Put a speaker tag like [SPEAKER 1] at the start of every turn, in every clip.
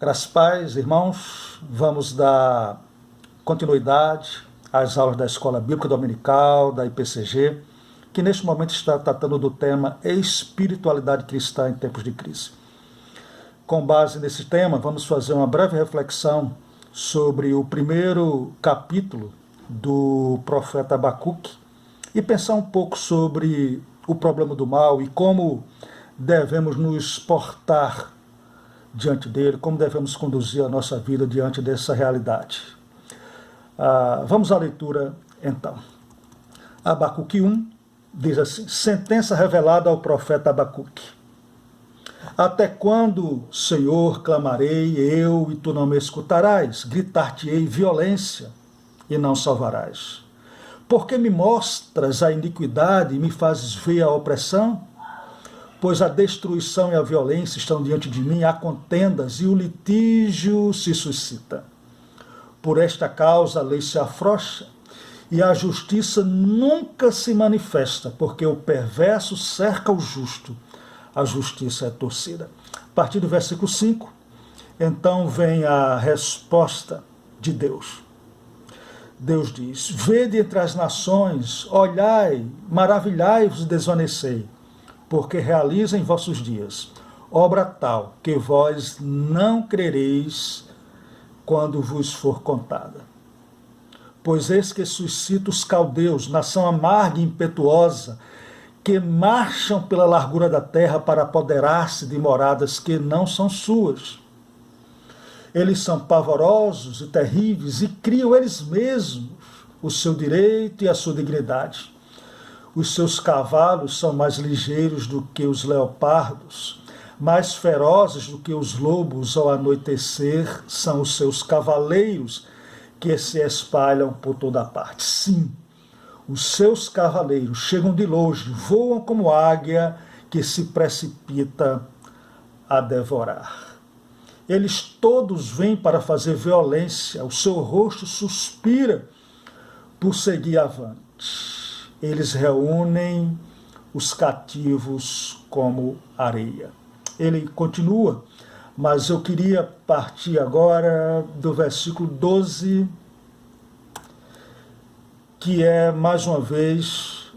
[SPEAKER 1] Graças a Paz, irmãos, vamos dar continuidade às aulas da Escola Bíblica Dominical, da IPCG, que neste momento está tratando do tema espiritualidade cristã em tempos de crise. Com base nesse tema, vamos fazer uma breve reflexão sobre o primeiro capítulo do profeta Abacuque e pensar um pouco sobre o problema do mal e como devemos nos portar diante dele, como devemos conduzir a nossa vida diante dessa realidade. Vamos à leitura então. Abacuque 1 diz assim: sentença revelada ao profeta Abacuque. Até quando, Senhor, clamarei eu e tu não me escutarás? Gritar-te-ei violência e não salvarás. Porque me mostras a iniquidade e me fazes ver a opressão? Pois a destruição e a violência estão diante de mim, há contendas e o litígio se suscita. Por esta causa a lei se afrouxa e a justiça nunca se manifesta, porque o perverso cerca o justo, a justiça é torcida. A partir do versículo 5, então vem a resposta de Deus. Deus diz: vede entre as nações, olhai, maravilhai-vos e desvanecei, porque realiza em vossos dias obra tal que vós não crereis quando vos for contada. Pois eis que suscita os caldeus, nação amarga e impetuosa, que marcham pela largura da terra para apoderar-se de moradas que não são suas. Eles são pavorosos e terríveis e criam eles mesmos o seu direito e a sua dignidade. Os seus cavalos são mais ligeiros do que os leopardos, mais ferozes do que os lobos ao anoitecer são os seus cavaleiros que se espalham por toda parte. Sim, os seus cavaleiros chegam de longe, voam como águia que se precipita a devorar. Eles todos vêm para fazer violência, o seu rosto suspira por seguir avante. Eles reúnem os cativos como areia. Ele continua, mas eu queria partir agora do versículo 12, que é, mais uma vez,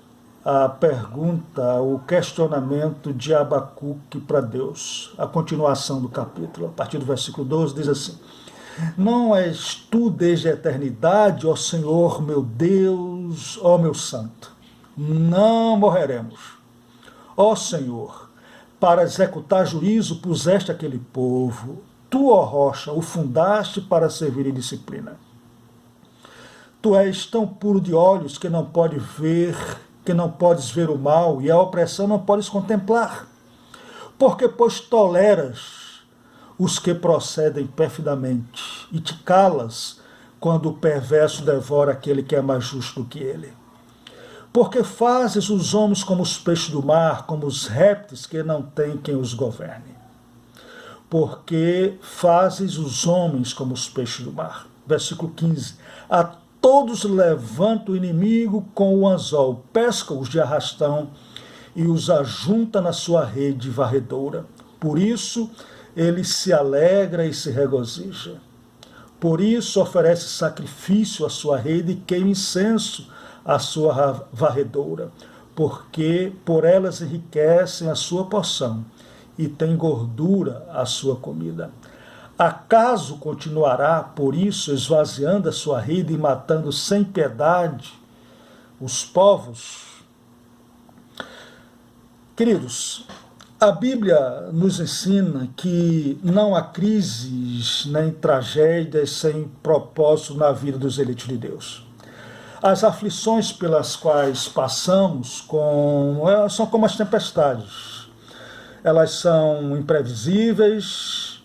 [SPEAKER 1] a pergunta, o questionamento de Abacuque para Deus. A continuação do capítulo, a partir do versículo 12, diz assim: não és tu desde a eternidade, ó Senhor meu Deus, ó meu santo? Não morreremos. Ó Senhor, para executar juízo puseste aquele povo, tu, ó rocha, o fundaste para servir em disciplina. Tu és tão puro de olhos que não podes ver o mal, e a opressão não podes contemplar. Porque, pois, toleras os que procedem perfidamente, e te calas quando o perverso devora aquele que é mais justo do que ele. Porque fazes os homens como os peixes do mar, como os répteis que não têm quem os governe. Porque fazes os homens como os peixes do mar. Versículo 15. A todos levanta o inimigo com o anzol, pesca-os de arrastão e os ajunta na sua rede varredora. Por isso ele se alegra e se regozija. Por isso oferece sacrifício à sua rede e queima incenso à sua varredora, porque por elas enriquecem a sua porção e tem gordura a sua comida. Acaso continuará, por isso, esvaziando a sua rede e matando sem piedade os povos? Queridos, a Bíblia nos ensina que não há crises nem tragédias sem propósito na vida dos eleitos de Deus. As aflições pelas quais passamos são como as tempestades. Elas são imprevisíveis,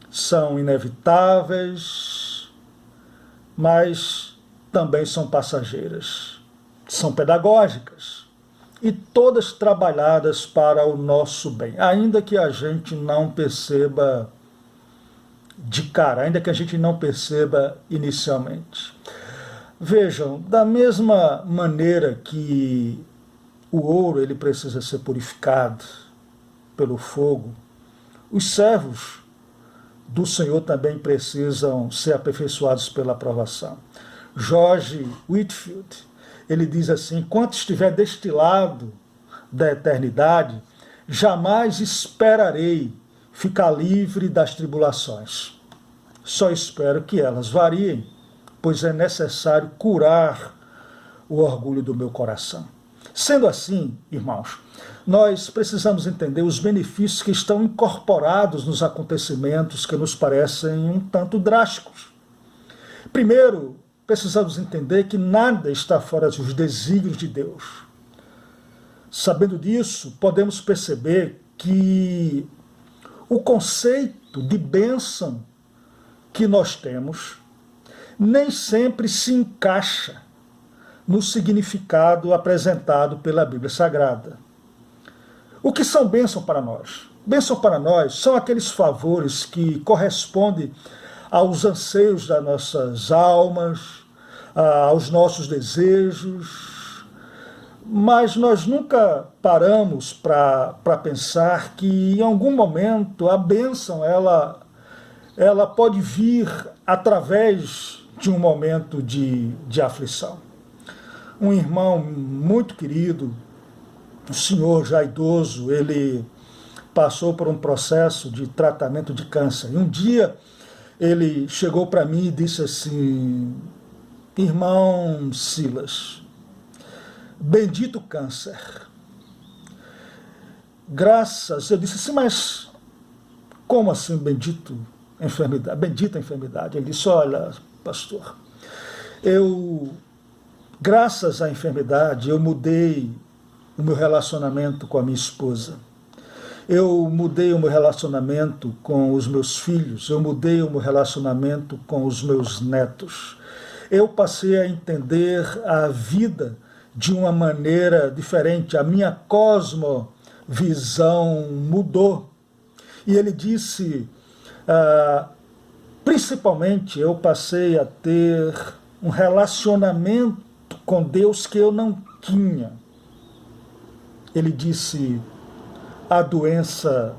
[SPEAKER 1] são inevitáveis, mas também são passageiras. São pedagógicas e todas trabalhadas para o nosso bem, ainda que a gente não perceba de cara, ainda que a gente não perceba inicialmente. Vejam, da mesma maneira que o ouro ele precisa ser purificado pelo fogo, os servos do Senhor também precisam ser aperfeiçoados pela aprovação. George Whitefield, ele diz assim: enquanto estiver destilado da eternidade, jamais esperarei ficar livre das tribulações. Só espero que elas variem, pois é necessário curar o orgulho do meu coração. Sendo assim, irmãos, nós precisamos entender os benefícios que estão incorporados nos acontecimentos que nos parecem um tanto drásticos. Primeiro, precisamos entender que nada está fora dos desígnios de Deus. Sabendo disso, podemos perceber que o conceito de bênção que nós temos nem sempre se encaixa no significado apresentado pela Bíblia Sagrada. O que são bênçãos para nós? Bênção para nós são aqueles favores que correspondem aos anseios das nossas almas, aos nossos desejos, mas nós nunca paramos para pensar que em algum momento a bênção ela pode vir através de um momento de aflição. Um irmão muito querido, um senhor já idoso, ele passou por um processo de tratamento de câncer. E um dia ele chegou para mim e disse assim: irmão Silas, bendito câncer. Eu disse assim, mas como assim bendita enfermidade? Ele disse: olha, pastor, graças à enfermidade, eu mudei o meu relacionamento com a minha esposa. Eu mudei o meu relacionamento com os meus filhos. Eu mudei o meu relacionamento com os meus netos. Eu passei a entender a vida de uma maneira diferente. A minha cosmovisão mudou. E ele disse, principalmente, eu passei a ter um relacionamento com Deus que eu não tinha. Ele disse: a doença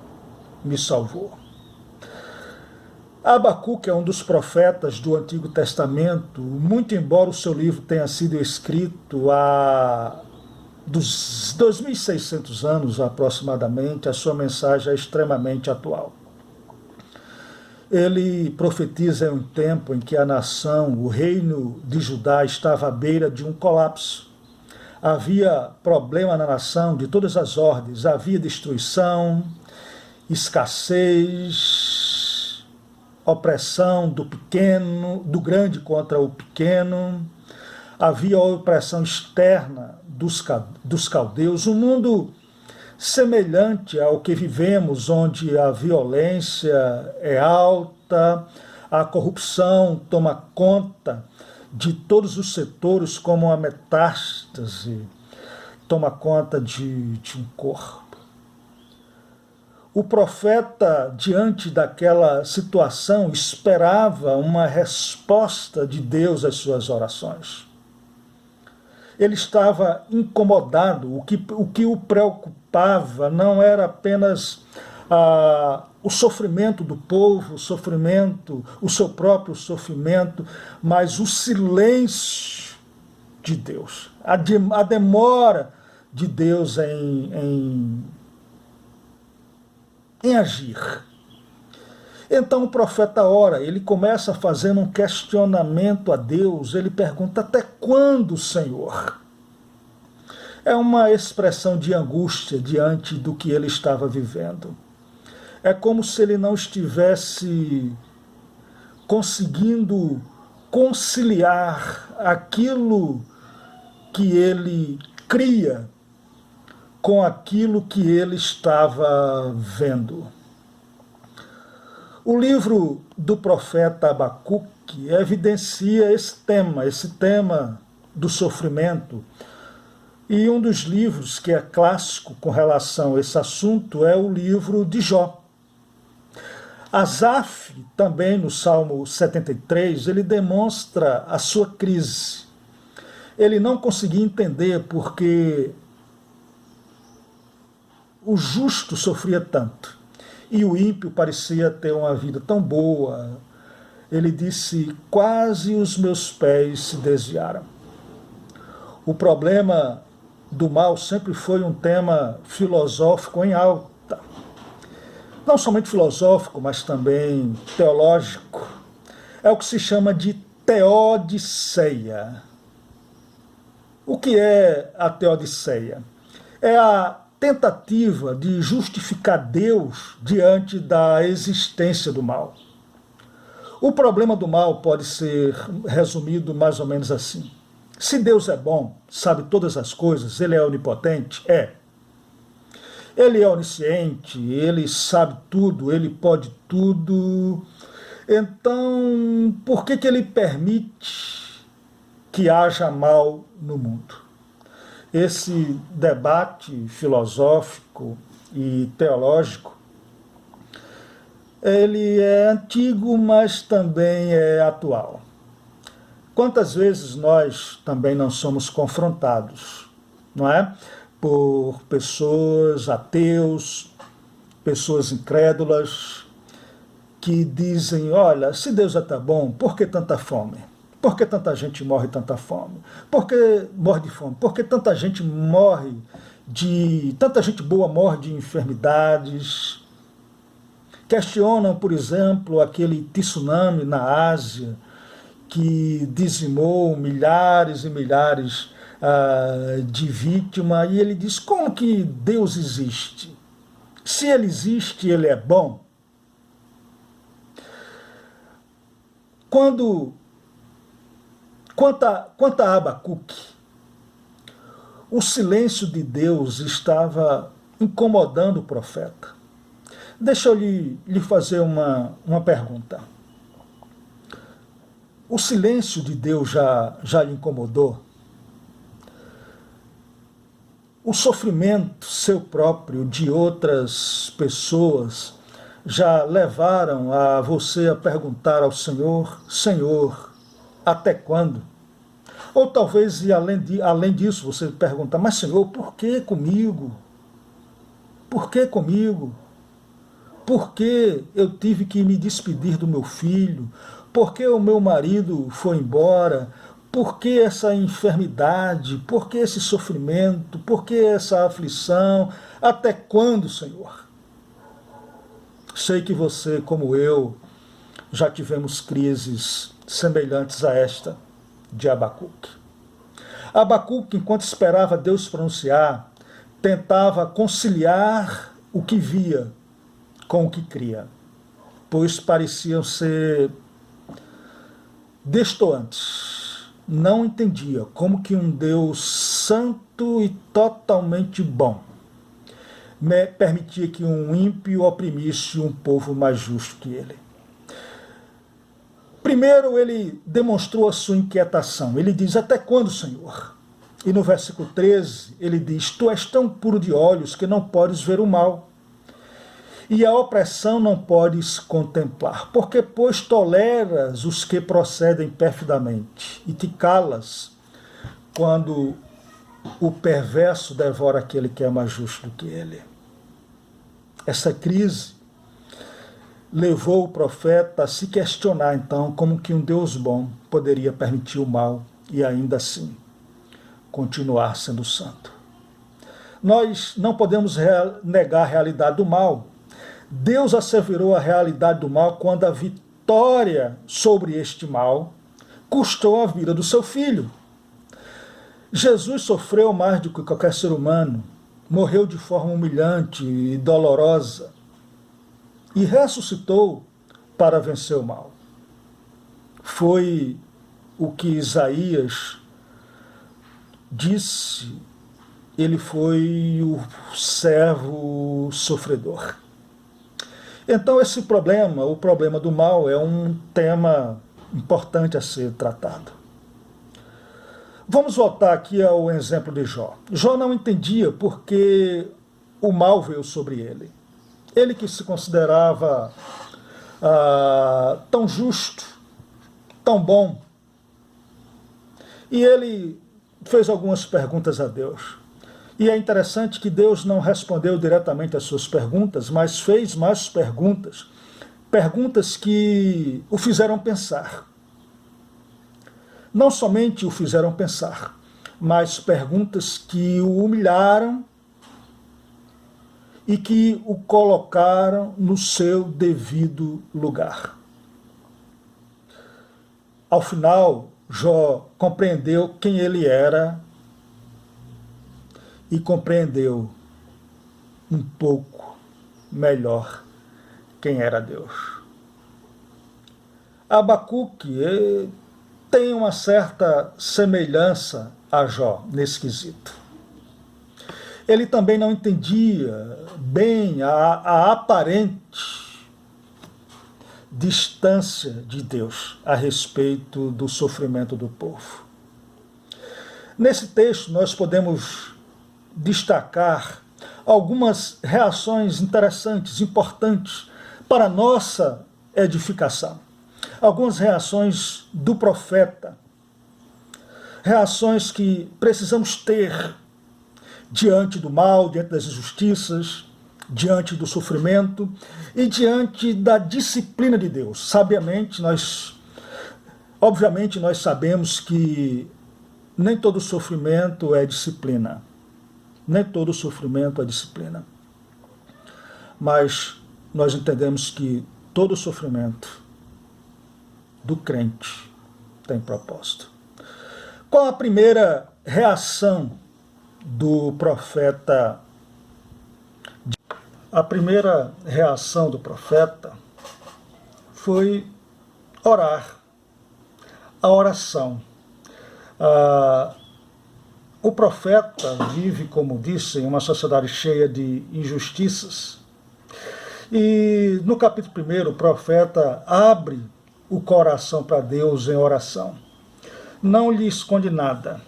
[SPEAKER 1] me salvou. Abacuque é um dos profetas do Antigo Testamento, muito embora o seu livro tenha sido escrito há dos 2.600 anos aproximadamente, a sua mensagem é extremamente atual. Ele profetiza em um tempo em que a nação, o reino de Judá, estava à beira de um colapso. Havia problema na nação de todas as ordens, havia destruição, escassez, opressão do pequeno, do grande contra o pequeno, havia opressão externa dos caldeus, um mundo semelhante ao que vivemos, onde a violência é alta, a corrupção toma conta de todos os setores, como uma metástase toma conta de um corpo. O profeta, diante daquela situação, esperava uma resposta de Deus às suas orações. Ele estava incomodado, o que o preocupava não era apenas o sofrimento do povo, o seu próprio sofrimento, mas o silêncio de Deus, a demora de Deus em agir. Então o profeta ora, ele começa fazendo um questionamento a Deus, ele pergunta: até quando, Senhor? É uma expressão de angústia diante do que ele estava vivendo. É como se ele não estivesse conseguindo conciliar aquilo que ele cria com aquilo que ele estava vendo. O livro do profeta Abacuque evidencia esse tema do sofrimento. E um dos livros que é clássico com relação a esse assunto é o livro de Jó. Asaf, também no Salmo 73, ele demonstra a sua crise. Ele não conseguia entender porque o justo sofria tanto e o ímpio parecia ter uma vida tão boa. Ele disse: quase os meus pés se desviaram. O problema do mal sempre foi um tema filosófico em alta. Não somente filosófico, mas também teológico. É o que se chama de teodiceia. O que é a teodiceia? É a tentativa de justificar Deus diante da existência do mal. O problema do mal pode ser resumido mais ou menos assim. Se Deus é bom, sabe todas as coisas, ele é onipotente? É. Ele é onisciente, ele sabe tudo, ele pode tudo. Então, por que ele permite que haja mal no mundo? Esse debate filosófico e teológico, ele é antigo, mas também é atual. Quantas vezes nós também não somos confrontados, não é? Por pessoas ateus, pessoas incrédulas, que dizem: olha, se Deus é tão bom, por que tanta fome? Por que tanta gente morre de tanta fome? Por que morre de fome? Por que tanta gente morre de... tanta gente boa morre de enfermidades? Questionam, por exemplo, aquele tsunami na Ásia, que dizimou milhares e milhares de vítimas, e ele diz: como que Deus existe? Se ele existe, ele é bom? Quanto a Abacuque, o silêncio de Deus estava incomodando o profeta. Deixa eu lhe fazer uma pergunta. O silêncio de Deus já lhe incomodou? O sofrimento seu próprio, de outras pessoas, já levaram a você a perguntar ao Senhor: Senhor, até quando? Ou talvez, e além disso, você pergunta: mas Senhor, por que comigo? Por que comigo? Por que eu tive que me despedir do meu filho? Por que o meu marido foi embora? Por que essa enfermidade? Por que esse sofrimento? Por que essa aflição? Até quando, Senhor? Sei que você, como eu, já tivemos crises semelhantes a esta de Abacuque. Abacuque, enquanto esperava Deus pronunciar, tentava conciliar o que via com o que cria, pois pareciam ser destoantes. Não entendia como que um Deus santo e totalmente bom permitia que um ímpio oprimisse um povo mais justo que ele. Primeiro ele demonstrou a sua inquietação. Ele diz: até quando, Senhor? E no versículo 13 ele diz: tu és tão puro de olhos que não podes ver o mal, e a opressão não podes contemplar. Porque, pois, toleras os que procedem perfidamente, e te calas quando o perverso devora aquele que é mais justo do que ele. Essa crise levou o profeta a se questionar, então, como que um Deus bom poderia permitir o mal e ainda assim continuar sendo santo. Nós não podemos negar a realidade do mal. Deus asseverou a realidade do mal quando a vitória sobre este mal custou a vida do seu filho. Jesus sofreu mais do que qualquer ser humano, morreu de forma humilhante e dolorosa e ressuscitou para vencer o mal. Foi o que Isaías disse: ele foi o servo sofredor. Então esse problema, o problema do mal, é um tema importante a ser tratado. Vamos voltar aqui ao exemplo de Jó. Jó não entendia porque o mal veio sobre ele. Ele que se considerava tão justo, tão bom. E ele fez algumas perguntas a Deus. E é interessante que Deus não respondeu diretamente às suas perguntas, mas fez mais perguntas, perguntas que o fizeram pensar. Não somente o fizeram pensar, mas perguntas que o humilharam e que o colocaram no seu devido lugar. Ao final, Jó compreendeu quem ele era e compreendeu um pouco melhor quem era Deus. Abacuque tem uma certa semelhança a Jó nesse quesito. Ele também não entendia bem a aparente distância de Deus a respeito do sofrimento do povo. Nesse texto, nós podemos destacar algumas reações interessantes, importantes para a nossa edificação. Algumas reações do profeta, reações que precisamos ter diante do mal, diante das injustiças, diante do sofrimento e diante da disciplina de Deus. Obviamente, nós sabemos que nem todo sofrimento é disciplina. Nem todo sofrimento é disciplina. Mas nós entendemos que todo sofrimento do crente tem propósito. Qual a primeira reação do profeta? A primeira reação do profeta foi orar, a oração. O profeta vive, como disse, em uma sociedade cheia de injustiças. E no capítulo 1, o profeta abre o coração para Deus em oração. Não lhe esconde nada,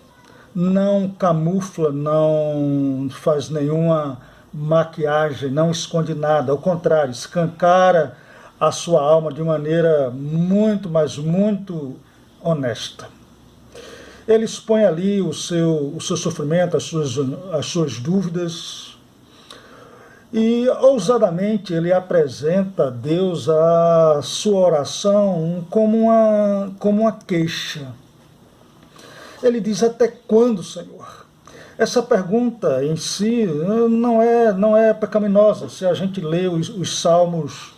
[SPEAKER 1] não camufla, não faz nenhuma maquiagem, não esconde nada. Ao contrário, escancara a sua alma de maneira muito, mas muito honesta. Ele expõe ali o seu sofrimento, as suas dúvidas, e ousadamente ele apresenta a Deus a sua oração como uma queixa. Ele diz: até quando, Senhor? Essa pergunta em si não é pecaminosa. Se a gente lê os salmos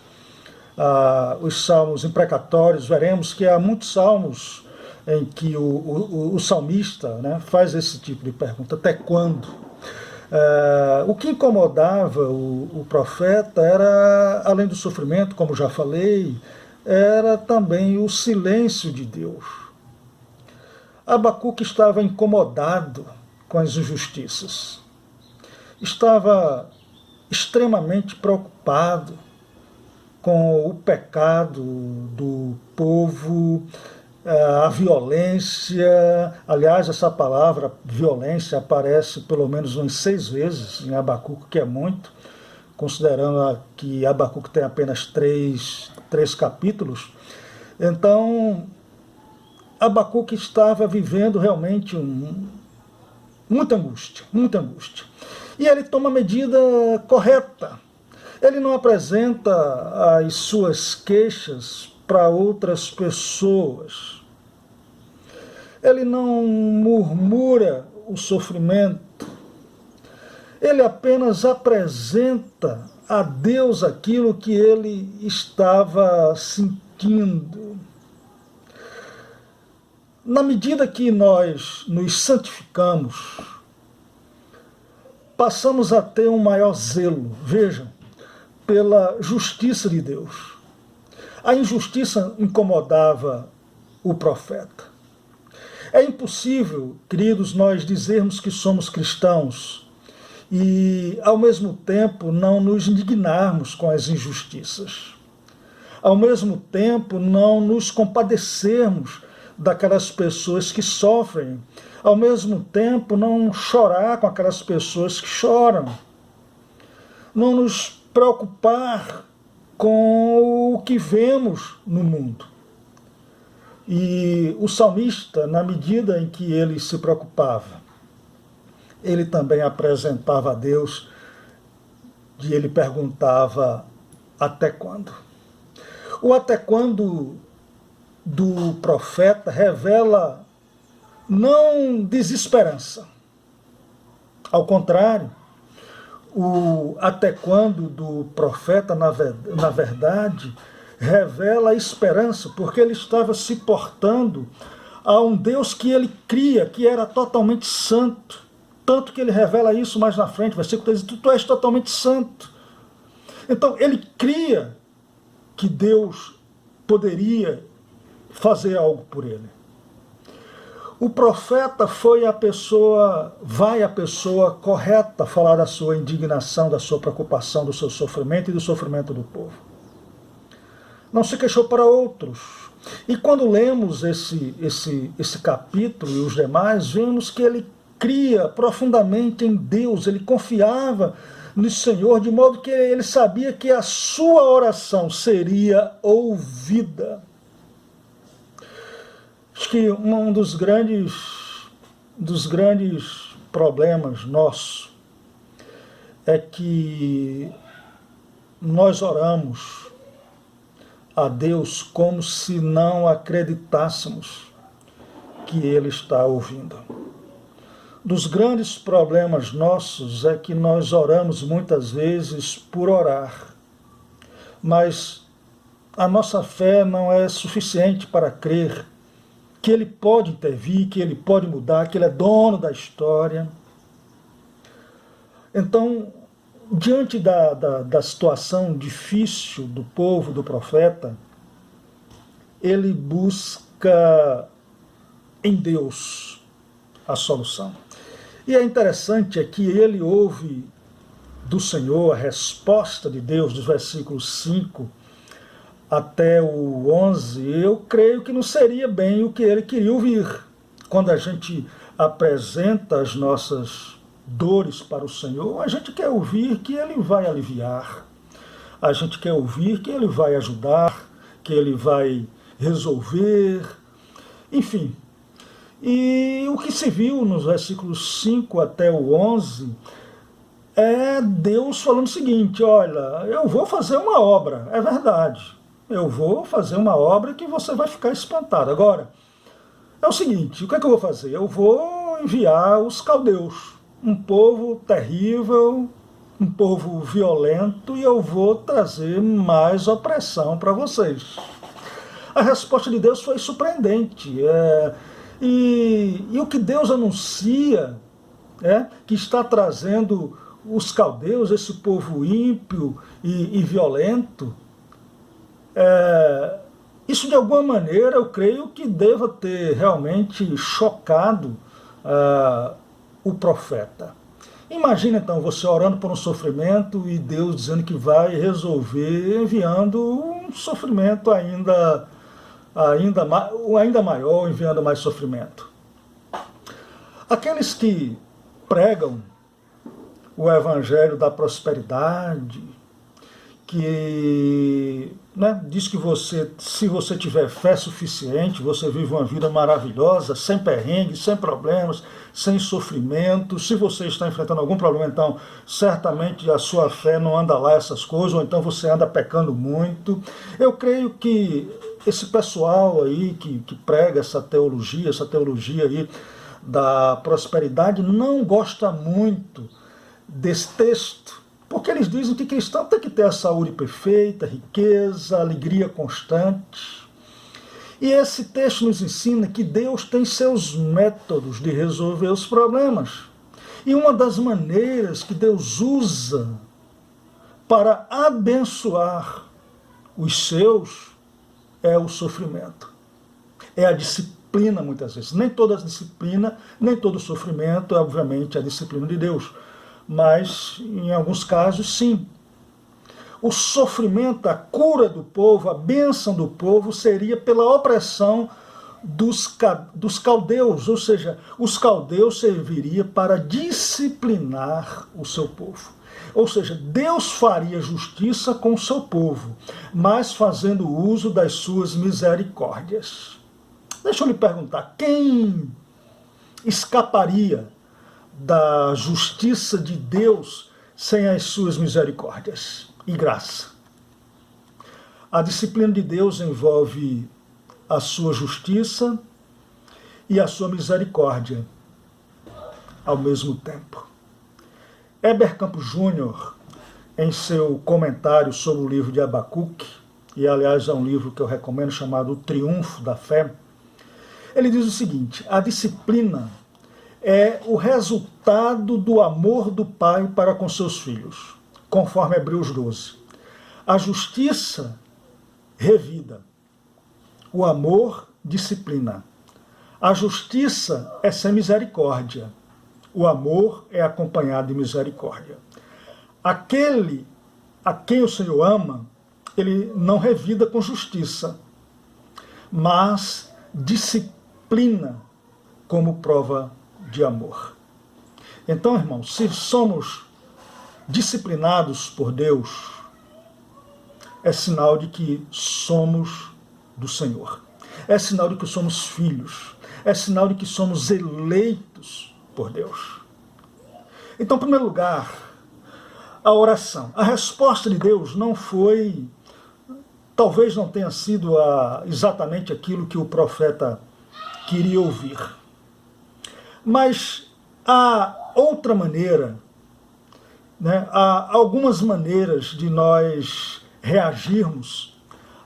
[SPEAKER 1] imprecatórios, veremos que há muitos salmos em que o salmista, né, faz esse tipo de pergunta: até quando? O que incomodava o profeta era, além do sofrimento, como já falei, era também o silêncio de Deus. Abacuque estava incomodado com as injustiças. Estava extremamente preocupado com o pecado do povo, a violência. Aliás, essa palavra violência aparece pelo menos umas 6 vezes em Abacuque, que é muito, considerando que Abacuque tem apenas 3 capítulos. Então, Abacuque estava vivendo realmente muita angústia, muita angústia. E ele toma a medida correta. Ele não apresenta as suas queixas para outras pessoas. Ele não murmura o sofrimento. Ele apenas apresenta a Deus aquilo que ele estava sentindo. Na medida que nós nos santificamos, passamos a ter um maior zelo, vejam, pela justiça de Deus. A injustiça incomodava o profeta. É impossível, queridos, nós dizermos que somos cristãos e, ao mesmo tempo, não nos indignarmos com as injustiças. Ao mesmo tempo, não nos compadecermos daquelas pessoas que sofrem. Ao mesmo tempo, não chorar com aquelas pessoas que choram. Não nos preocupar com o que vemos no mundo. E o salmista, na medida em que ele se preocupava ele também apresentava a Deus e ele perguntava: até quando? O até quando do profeta revela não desesperança. Ao contrário, o até quando do profeta, na verdade, revela esperança, porque ele estava se portando a um Deus que ele cria, que era totalmente santo. Tanto que ele revela isso mais na frente, versículo 13, tu és totalmente santo. Então, ele cria que Deus poderia fazer algo por ele. O profeta vai a pessoa correta falar da sua indignação, da sua preocupação, do seu sofrimento e do sofrimento do povo. Não se queixou para outros. E quando lemos esse capítulo e os demais, vemos que ele cria profundamente em Deus, ele confiava no Senhor, de modo que ele sabia que a sua oração seria ouvida. Acho que um dos grandes problemas nossos é que nós oramos a Deus como se não acreditássemos que Ele está ouvindo. Dos grandes problemas nossos é que nós oramos muitas vezes por orar, mas a nossa fé não é suficiente para crer que Ele pode intervir, que Ele pode mudar, que Ele é dono da história. Então, diante da situação difícil do povo, do profeta, ele busca em Deus a solução. E é interessante é que ele ouve do Senhor a resposta de Deus, dos versículos 5 até o 11, eu creio que não seria bem o que ele queria ouvir. Quando a gente apresenta as nossas dores para o Senhor, a gente quer ouvir que Ele vai aliviar, a gente quer ouvir que Ele vai ajudar, que Ele vai resolver, enfim. E o que se viu nos versículos 5 até o 11 é Deus falando o seguinte: olha, eu vou fazer uma obra, é verdade, eu vou fazer uma obra que você vai ficar espantado. Agora, é o seguinte, o que é que eu vou fazer? Eu vou enviar os caldeus, um povo terrível, um povo violento, e eu vou trazer mais opressão para vocês. A resposta de Deus foi surpreendente. E o que Deus anuncia, que está trazendo os caldeus, esse povo ímpio e violento, isso de alguma maneira eu creio que deva ter realmente chocado o profeta. Imagina então você orando por um sofrimento e Deus dizendo que vai resolver enviando um sofrimento ainda maior, enviando mais sofrimento. Aqueles que pregam o evangelho da prosperidade, que diz que se você tiver fé suficiente, você vive uma vida maravilhosa, sem perrengues, sem problemas, sem sofrimento. Se você está enfrentando algum problema, então certamente a sua fé não anda lá essas coisas, ou então você anda pecando muito. Eu creio que esse pessoal aí que prega essa teologia aí da prosperidade não gosta muito desse texto, porque eles dizem que cristão tem que ter a saúde perfeita, riqueza, alegria constante. E esse texto nos ensina que Deus tem seus métodos de resolver os problemas. E uma das maneiras que Deus usa para abençoar os seus é o sofrimento. É a disciplina, muitas vezes. Nem toda disciplina, nem todo sofrimento é, obviamente, a disciplina de Deus. Mas, em alguns casos, sim. O sofrimento, a cura do povo, a bênção do povo seria pela opressão dos caldeus, ou seja, os caldeus serviriam para disciplinar o seu povo. Ou seja, Deus faria justiça com o seu povo, mas fazendo uso das suas misericórdias. Deixa eu lhe perguntar, quem escaparia da justiça de Deus sem as suas misericórdias e graça. A disciplina de Deus envolve a sua justiça e a sua misericórdia ao mesmo tempo. Heber Campos Júnior, em seu comentário sobre o livro de Abacuque, e aliás é um livro que eu recomendo chamado O Triunfo da Fé, ele diz o seguinte: a disciplina é o resultado do amor do pai para com seus filhos, conforme Hebreus 12. A justiça revida, o amor disciplina. A justiça é sem misericórdia, o amor é acompanhado de misericórdia. Aquele a quem o Senhor ama, ele não revida com justiça, mas disciplina como prova de amor. Então, irmãos, se somos disciplinados por Deus, é sinal de que somos do Senhor. É sinal de que somos filhos. É sinal de que somos eleitos por Deus. Então, em primeiro lugar, a oração. A resposta de Deus não foi, talvez não tenha sido exatamente aquilo que o profeta queria ouvir. Mas há outra maneira, né? Há algumas maneiras de nós reagirmos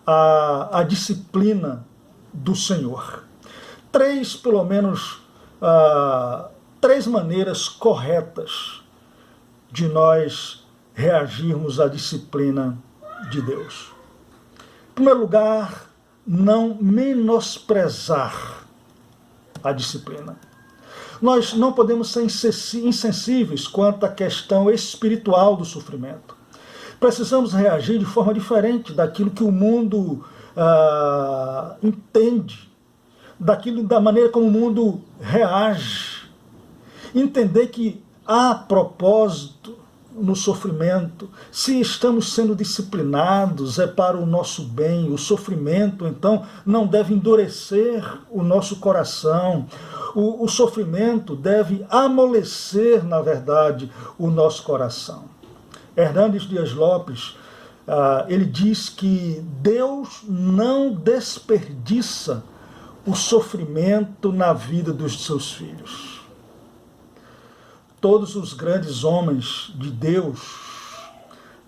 [SPEAKER 1] à disciplina do Senhor. Pelo menos, três maneiras corretas de nós reagirmos à disciplina de Deus. Em primeiro lugar, não menosprezar a disciplina. Nós não podemos ser insensíveis quanto à questão espiritual do sofrimento. Precisamos reagir de forma diferente daquilo que o mundo entende, da maneira como o mundo reage. Entender que há propósito no sofrimento. Se estamos sendo disciplinados, é para o nosso bem. O sofrimento, então, não deve endurecer o nosso coração. O sofrimento deve amolecer, na verdade, o nosso coração. Hernandes Dias Lopes, ele diz que Deus não desperdiça o sofrimento na vida dos seus filhos. Todos os grandes homens de Deus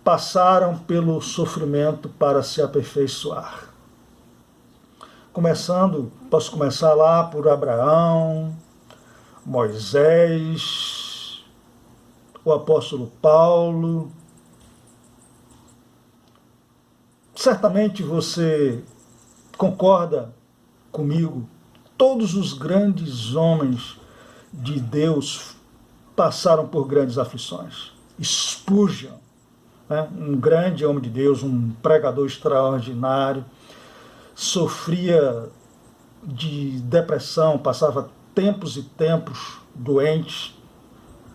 [SPEAKER 1] passaram pelo sofrimento para se aperfeiçoar. Posso começar lá por Abraão, Moisés, o apóstolo Paulo. Certamente você concorda comigo, todos os grandes homens de Deus passaram por grandes aflições. Spurgeon, né, um grande homem de Deus, um pregador extraordinário, sofria de depressão, passava tempos e tempos doente,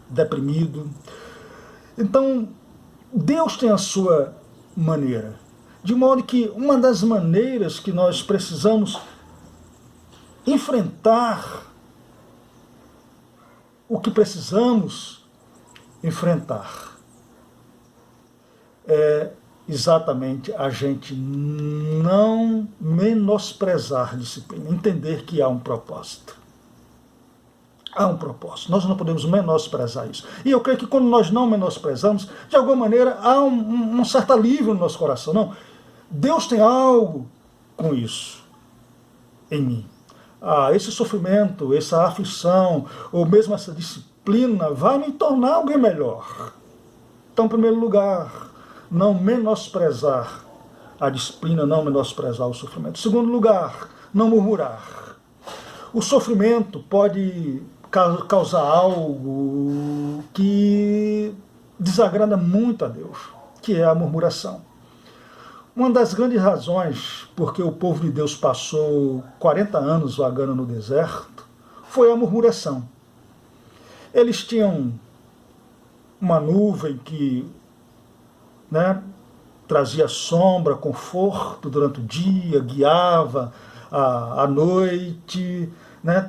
[SPEAKER 1] deprimido. Então, Deus tem a sua maneira. De modo que uma das maneiras que nós precisamos enfrentar o que precisamos enfrentar é exatamente a gente não menosprezar a disciplina, entender que há um propósito. Há um propósito, nós não podemos menosprezar isso. E eu creio que quando nós não menosprezamos, de alguma maneira há um certo alívio no nosso coração. Não, Deus tem algo com isso em mim. Esse sofrimento, essa aflição, ou mesmo essa disciplina vai me tornar alguém melhor. Então, em primeiro lugar, não menosprezar a disciplina, não menosprezar o sofrimento. Em segundo lugar, não murmurar. O sofrimento pode causar algo que desagrada muito a Deus, que é a murmuração. Uma das grandes razões porque o povo de Deus passou 40 anos vagando no deserto foi a murmuração. Eles tinham uma nuvem que, trazia sombra, conforto durante o dia, guiava à noite,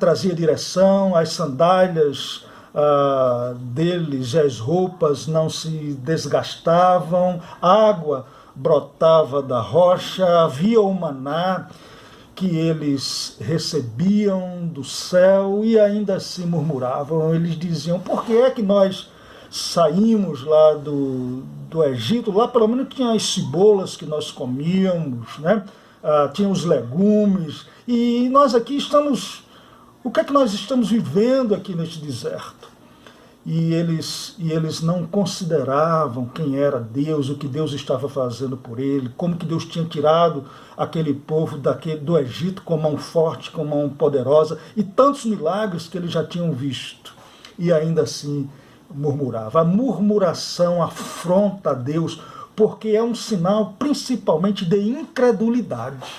[SPEAKER 1] trazia direção, as sandálias deles, as roupas não se desgastavam, água brotava da rocha, havia o maná que eles recebiam do céu e ainda assim murmuravam. Eles diziam: por que é que nós saímos lá do Egito? Lá pelo menos tinha as cebolas que nós comíamos, né? Tinha os legumes, e nós aqui estamos... O que é que nós estamos vivendo aqui neste deserto? E eles não consideravam quem era Deus, o que Deus estava fazendo por ele, como que Deus tinha tirado aquele povo do Egito com mão forte, com mão poderosa, e tantos milagres que eles já tinham visto. E ainda assim murmurava. A murmuração afronta a Deus, porque é um sinal principalmente de incredulidade.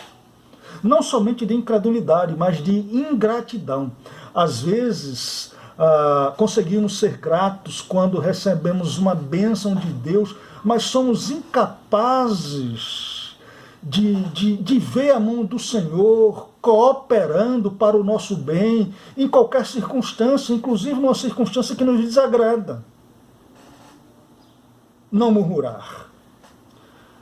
[SPEAKER 1] Não somente de incredulidade, mas de ingratidão. Às vezes, conseguimos ser gratos quando recebemos uma bênção de Deus, mas somos incapazes de ver a mão do Senhor cooperando para o nosso bem em qualquer circunstância, inclusive numa circunstância que nos desagrada. Não murmurar.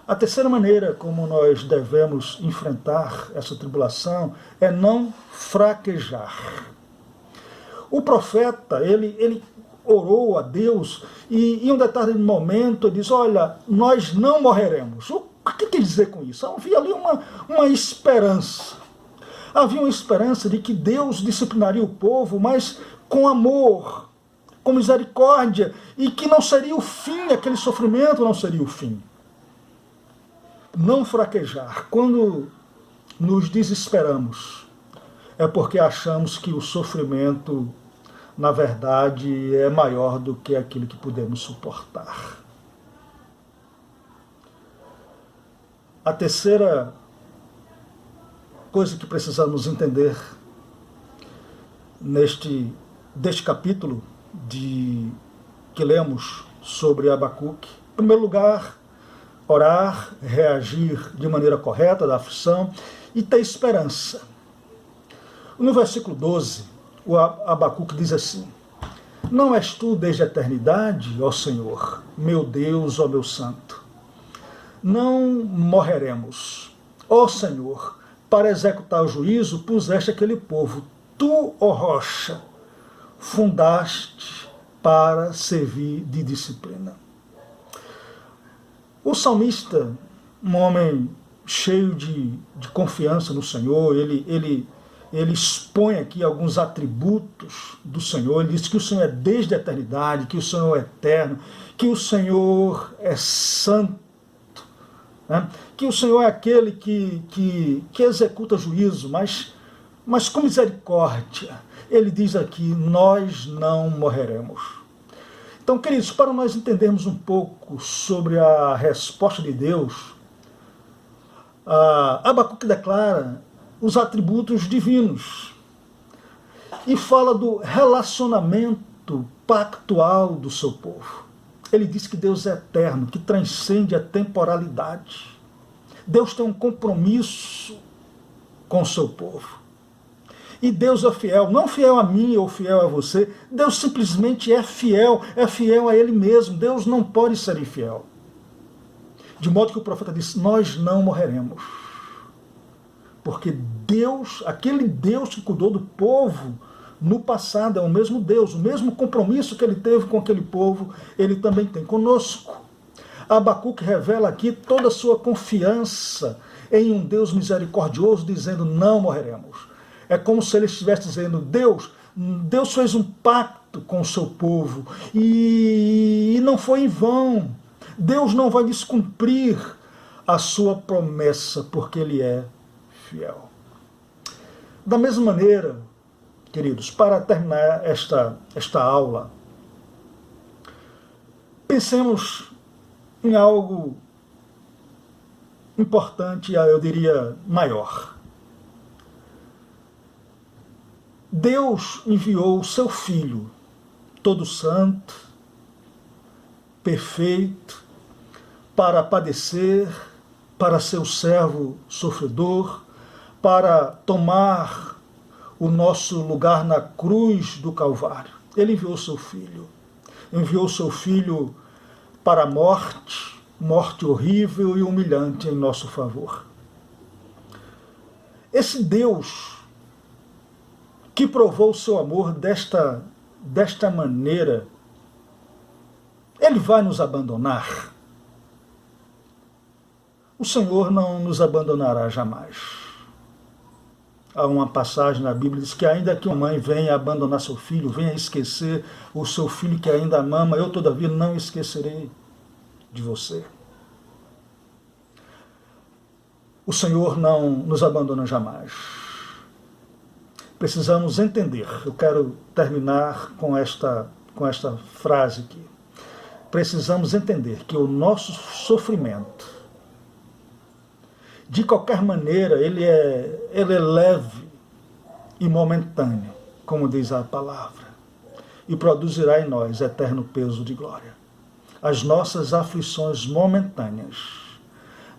[SPEAKER 1] A terceira maneira como nós devemos enfrentar essa tribulação é não fraquejar. O profeta, ele orou a Deus e em um determinado momento ele diz: olha, nós não morreremos. O que quer dizer com isso? Havia ali uma esperança. Havia uma esperança de que Deus disciplinaria o povo, mas com amor, com misericórdia, e que não seria o fim, aquele sofrimento não seria o fim. Não fraquejar. Quando nos desesperamos, é porque achamos que o sofrimento, na verdade, é maior do que aquilo que podemos suportar. A terceira coisa que precisamos entender deste capítulo que lemos sobre Abacuque, em primeiro lugar, orar, reagir de maneira correta da aflição e ter esperança. No versículo 12, o Abacuque diz assim: não és tu desde a eternidade, ó Senhor, meu Deus, ó meu santo? Não morreremos. Ó Senhor, para executar o juízo puseste aquele povo. Tu, ó rocha, fundaste para servir de disciplina. O salmista, um homem cheio de confiança no Senhor, ele expõe aqui alguns atributos do Senhor. Ele diz que o Senhor é desde a eternidade, que o Senhor é eterno, que o Senhor é santo, né? Que o Senhor é aquele que executa juízo, mas com misericórdia. Ele diz aqui: nós não morreremos. Então, queridos, para nós entendermos um pouco sobre a resposta de Deus, Abacuque declara os atributos divinos e fala do relacionamento pactual do seu povo. Ele diz que Deus é eterno, que transcende a temporalidade. Deus tem um compromisso com o seu povo. E Deus é fiel, não fiel a mim ou fiel a você. Deus simplesmente é fiel a Ele mesmo. Deus não pode ser infiel. De modo que o profeta disse: nós não morreremos. Porque Deus, aquele Deus que cuidou do povo no passado, é o mesmo Deus, o mesmo compromisso que Ele teve com aquele povo, Ele também tem conosco. Abacuque revela aqui toda a sua confiança em um Deus misericordioso, dizendo: não morreremos. É como se ele estivesse dizendo: Deus fez um pacto com o seu povo e não foi em vão. Deus não vai descumprir a sua promessa, porque Ele é fiel. Da mesma maneira, queridos, para terminar esta aula, pensemos em algo importante, eu diria maior. Deus enviou o seu Filho, todo santo, perfeito, para padecer, para ser o servo sofredor, para tomar o nosso lugar na cruz do Calvário. Ele enviou seu Filho. Enviou seu Filho para a morte, morte horrível e humilhante em nosso favor. Esse Deus que provou o seu amor desta maneira, Ele vai nos abandonar? O Senhor não nos abandonará jamais. Há uma passagem na Bíblia que diz que ainda que uma mãe venha abandonar seu filho, venha esquecer o seu filho que ainda a mama, eu todavia não esquecerei de você. O Senhor não nos abandona jamais. Precisamos entender, eu quero terminar com esta frase aqui. Precisamos entender que o nosso sofrimento, de qualquer maneira, ele é leve e momentâneo, como diz a palavra, e produzirá em nós eterno peso de glória. As nossas aflições momentâneas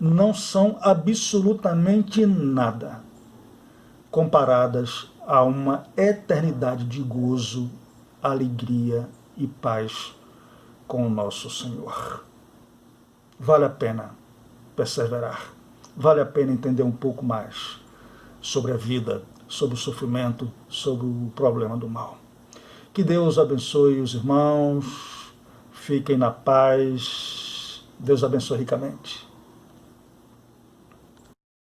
[SPEAKER 1] não são absolutamente nada comparadas a uma eternidade de gozo, alegria e paz com o nosso Senhor. Vale a pena perseverar. Vale a pena entender um pouco mais sobre a vida, sobre o sofrimento, sobre o problema do mal. Que Deus abençoe os irmãos, fiquem na paz, Deus abençoe ricamente.